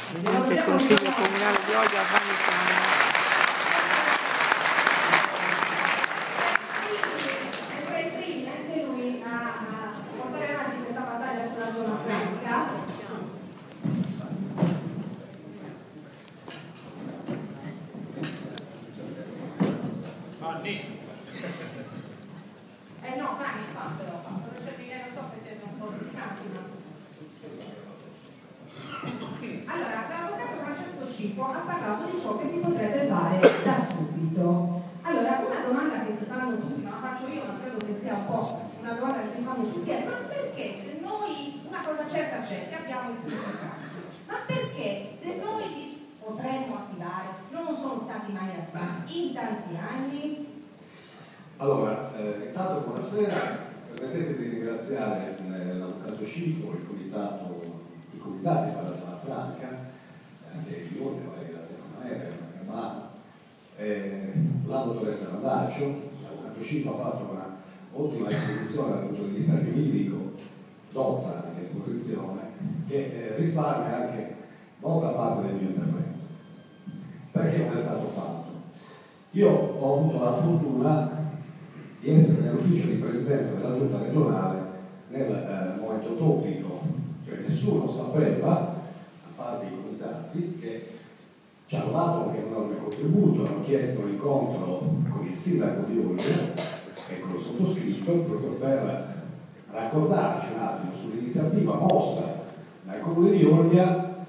Presidente del Consiglio Comunale di Olbia, Vanni Sanna. Anche lui a portare avanti questa battaglia sulla zona franca. No, Vanni, fatelo, non so che siete un po' distanti, ma... Allora, l'avvocato Francesco Scippo ha parlato di ciò che si potrebbe fare da subito. Allora, una domanda che si fanno tutti, ma la faccio io, ma credo che sia un po' una domanda che si fanno tutti, è: ma perché se noi, una cosa certa c'è, che abbiamo il tribunale, ma perché se noi li potremmo attivare, non sono stati mai attivati in tanti anni? Allora, intanto buonasera, permettetemi di ringraziare l'avvocato Scippo, i comitati per la zona franca, anche il Lione, Valeria Zeffanera, la dottoressa Randaccio. L'avvocato Scippo ha fatto una ottima esposizione dal punto di vista giuridico, dotta anche esposizione, che risparmia anche molta parte del mio intervento. Perché non è stato fatto? Io ho avuto la fortuna di essere nell'ufficio di presidenza della giunta regionale nel momento topico, cioè nessuno sapeva, a parte i comitati, che ci hanno dato anche un enorme contributo, hanno chiesto un incontro con il sindaco di Olbia e con il sottoscritto proprio per raccordarci un attimo sull'iniziativa mossa dal comune di Olbia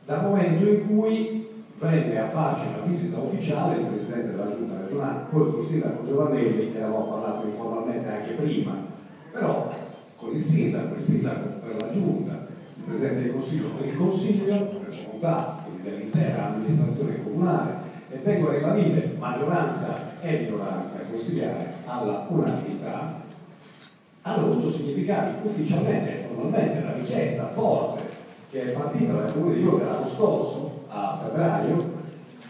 dal momento in cui venne a farci una visita ufficiale il presidente della giunta regionale. Poi con il sindaco Giovannelli ne avevamo parlato informalmente anche prima, però con il sindaco per la giunta, il presidente del consiglio per il consiglio, per la comunità, quindi dell'intera amministrazione comunale, e tengo a ribadire maggioranza e minoranza consigliare alla unanimità, hanno dovuto significare ufficialmente e formalmente la richiesta forte che è partita dal comune di Olbia l'anno scorso, a febbraio,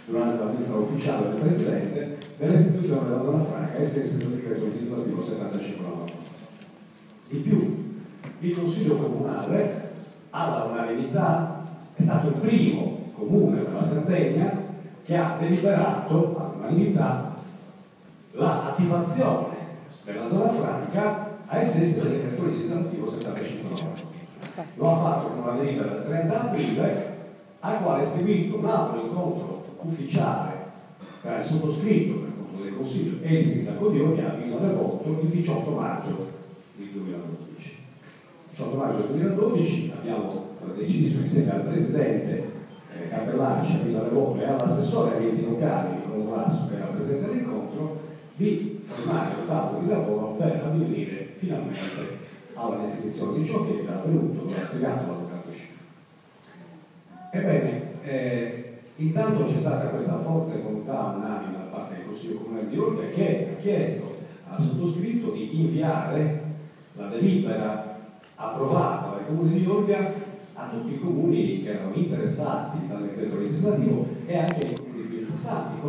durante la visita ufficiale del Presidente, dell'istituzione della zona franca ai sensi del decreto legislativo 75/99. Di più, il Consiglio Comunale, alla unanimità, è stato il primo comune della Sardegna che ha deliberato all'unanimità l'attivazione della zona franca ai sensi del decreto legislativo 75/99. Lo ha fatto con una delibera del 30 aprile, al quale è seguito un altro incontro ufficiale tra il sottoscritto per conto del Consiglio e il sindaco di Olbia a Villa del Voto il 18 maggio del 2012. Il 18 maggio del 2012 abbiamo deciso insieme al presidente Capellacci a Villa del Voto e all'assessore ai enti locali Nicolò Grasso, che era presente all'incontro, di formare un tavolo di lavoro per addivenire finalmente alla definizione di ciò che era avvenuto, lo ha spiegato l'avvocato Scippo. Ebbene, intanto c'è stata questa forte volontà unanime da parte del Consiglio Comunale di Olbia, che ha chiesto al sottoscritto di inviare la delibera approvata dal Comune di Olbia a tutti i comuni che erano interessati dal decreto legislativo e anche ai comuni più importanti.